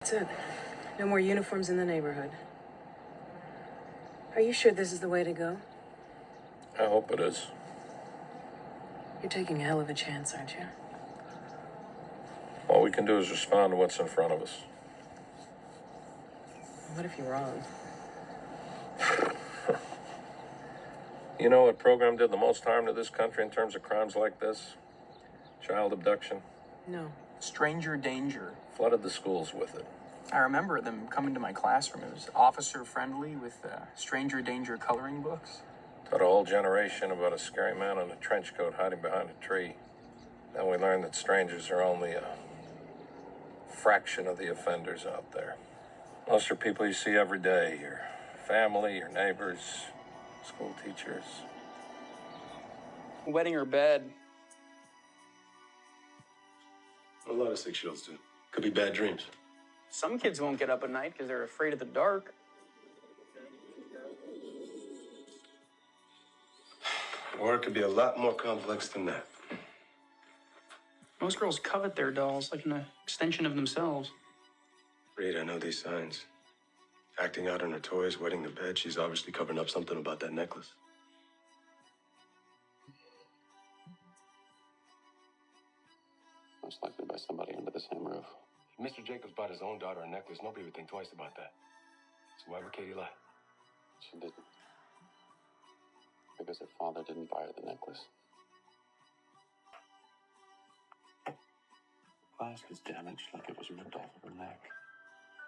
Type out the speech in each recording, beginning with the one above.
That's it. No more uniforms in the neighborhood. Are you sure this is the way to go? I hope it is. You're taking a hell of a chance, aren't you? All we can do is respond to what's in front of us. What if you're wrong? You know what program did the most harm to this country in terms of crimes like this? Child abduction. No. Stranger danger. Flooded the schools with it. I remember them coming to my classroom. It was officer friendly with stranger danger coloring books. Taught a whole generation about a scary man in a trench coat hiding behind a tree. Then we learned that strangers are only a fraction of the offenders out there. Most are people you see every day. Your family, your neighbors, school teachers. Wetting her bed. A lot of 6-year-olds do. Could be bad dreams. Some kids won't get up at night because they're afraid of the dark. Or it could be a lot more complex than that. Most girls covet their dolls like an extension of themselves. Reed, I know these signs. Acting out on her toys, wetting the bed. She's obviously covering up something about that necklace. Most likely by somebody under the same roof. If Mr. Jacobs bought his own daughter a necklace, nobody would think twice about that. So why would Katie lie? She didn't. Because her father didn't buy her the necklace. The clasp is damaged like it was ripped off of her neck.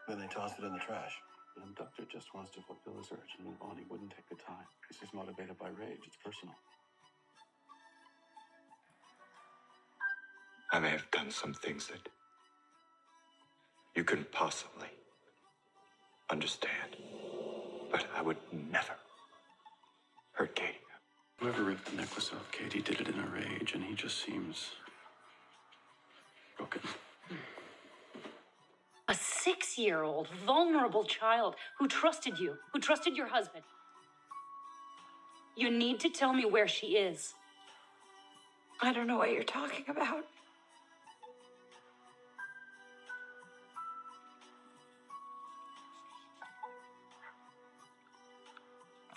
Then they tossed it in the trash. The abductor just wants to fulfill his urge and move on. He wouldn't take the time. Because he's motivated by rage. It's personal. I may have done some things that you couldn't possibly understand, but I would never hurt Katie. Whoever ripped the necklace off Katie did it in a rage, and he just seems broken. A 6-year-old, vulnerable child who trusted you, who trusted your husband. You need to tell me where she is. I don't know what you're talking about.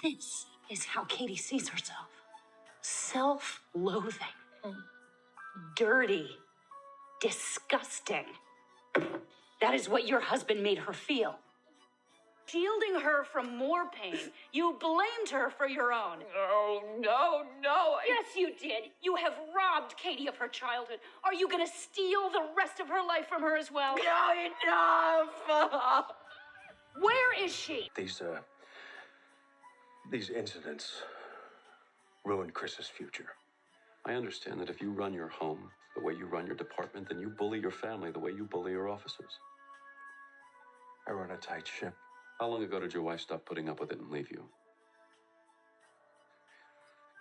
This is how Katie sees herself. Self-loathing. Dirty. Disgusting. That is what your husband made her feel. Shielding her from more pain, you blamed her for your own. No. Yes, you did. You have robbed Katie of her childhood. Are you going to steal the rest of her life from her as well? No, enough! Where is she? These incidents ruined Chris's future. I understand that if you run your home the way you run your department, then you bully your family the way you bully your officers. I run a tight ship. How long ago did your wife stop putting up with it and leave you?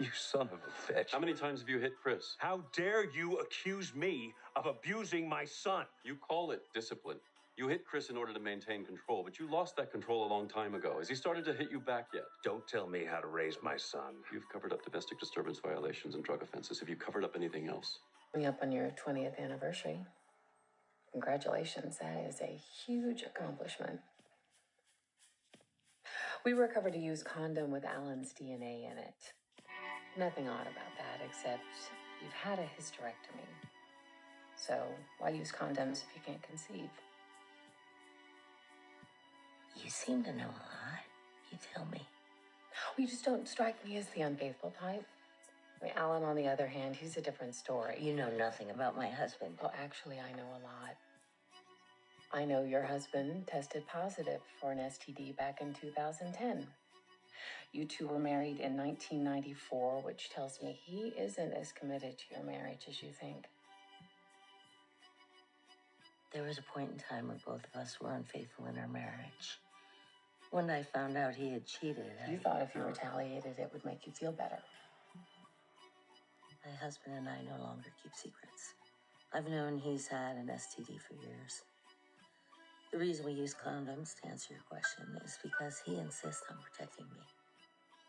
You son of a bitch. How many times have you hit Chris? How dare you accuse me of abusing my son? You call it discipline. You hit Chris in order to maintain control, but you lost that control a long time ago. Has he started to hit you back yet? Don't tell me how to raise my son. You've covered up domestic disturbance violations and drug offenses. Have you covered up anything else? Coming up on your 20th anniversary. Congratulations, that is a huge accomplishment. We recovered a used condom with Alan's DNA in it. Nothing odd about that, except you've had a hysterectomy. So why use condoms if you can't conceive? You seem to know a lot. You tell me. You just don't strike me as the unfaithful type. I mean, Alan, on the other hand, he's a different story. You know nothing about my husband. Well, actually, I know a lot. I know your husband tested positive for an STD back in 2010. You two were married in 1994, which tells me he isn't as committed to your marriage as you think. There was a point in time when both of us were unfaithful in our marriage. When I found out he had cheated, You thought if you retaliated, it would make you feel better. My husband and I no longer keep secrets. I've known he's had an STD for years. The reason we use condoms, to answer your question, is because he insists on protecting me.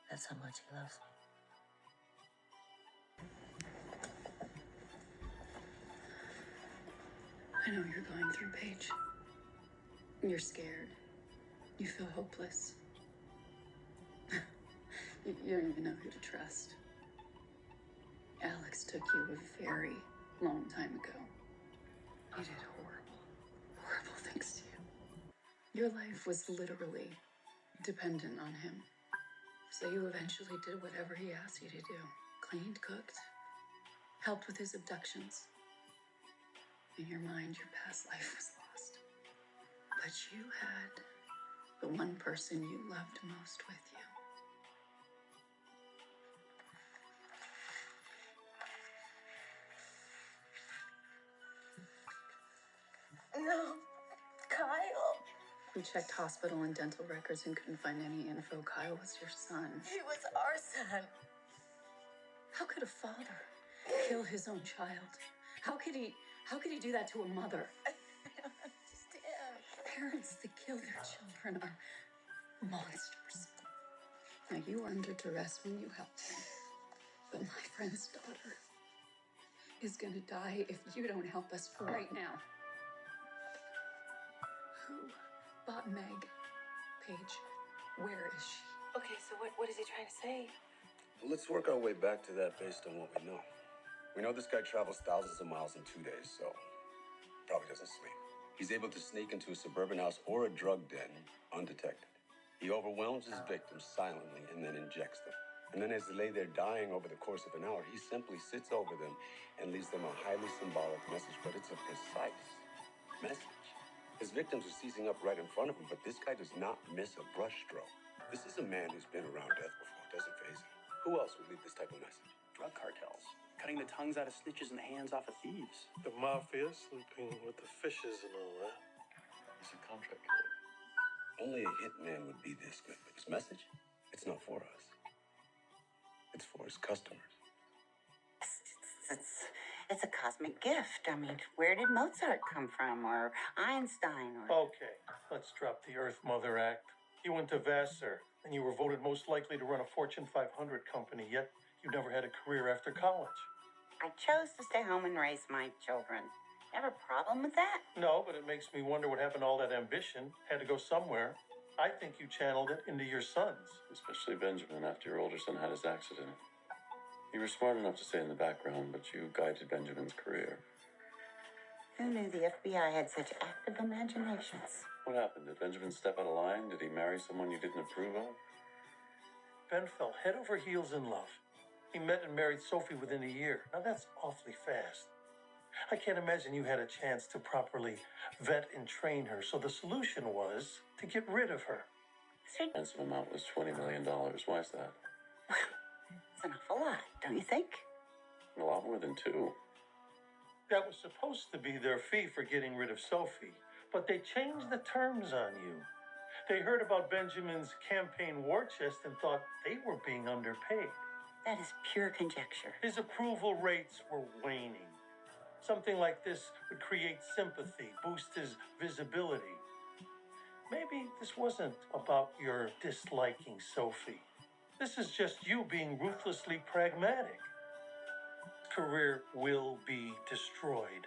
That's how much he loves me. I know you're going through, Paige. You're scared. You feel hopeless. You don't even know who to trust. Alex took you a very long time ago. He did horrible things to you. Your life was literally dependent on him. So you eventually did whatever he asked you to do. Cleaned, cooked, helped with his abductions. In your mind, your past life was lost. But you had the one person you loved most with you. No, Kyle. We checked hospital and dental records and couldn't find any info. Kyle was your son. He was our son. How could a father kill his own child? How could he do that to a mother? I don't understand. Parents that kill their children are monsters. Now, you were under duress when you helped him. But my friend's daughter is gonna die if you don't help us right now. Who bought Meg? Paige, where is she? Okay, so what is he trying to say? Well, let's work our way back to that based on what we know. We know this guy travels thousands of miles in 2 days, so probably doesn't sleep. He's able to sneak into a suburban house or a drug den undetected. He overwhelms his victims silently and then injects them. And then as they lay there dying over the course of an hour, he simply sits over them and leaves them a highly symbolic message, but it's a precise message. His victims are seizing up right in front of him, but this guy does not miss a brushstroke. This is a man who's been around death before. It doesn't faze him. Who else would leave this type of message? Drug cartels, cutting the tongues out of snitches and the hands off of thieves. The mafia sleeping with the fishes and all that. He's a contract killer. Only a hitman would be this good, but his message, it's not for us. It's for his customers. It's a cosmic gift. I mean, where did Mozart come from, or Einstein, or... Okay, let's drop the Earth Mother Act. You went to Vassar, and you were voted most likely to run a Fortune 500 company, yet you never had a career after college. I chose to stay home and raise my children. Have a problem with that? No, but it makes me wonder what happened to all that ambition. Had to go somewhere. I think you channeled it into your sons. Especially Benjamin after your older son had his accident. You were smart enough to stay in the background, but you guided Benjamin's career. Who knew the FBI had such active imaginations? What happened? Did Benjamin step out of line? Did he marry someone you didn't approve of? Ben fell head over heels in love. He met and married Sophie within a year. Now that's awfully fast. I can't imagine you had a chance to properly vet and train her, so the solution was to get rid of her. The ransom amount was $20 million. Why is that? It's an awful lot, don't you think? A lot more than two. That was supposed to be their fee for getting rid of Sophie, but they changed the terms on you. They heard about Benjamin's campaign war chest and thought they were being underpaid. That is pure conjecture. His approval rates were waning. Something like this would create sympathy, boost his visibility. Maybe this wasn't about your disliking Sophie. This is just you being ruthlessly pragmatic. Career will be destroyed,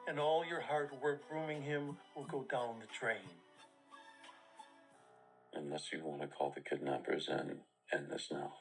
and all your hard work grooming him will go down the drain. Unless you want to call the kidnappers and end this now.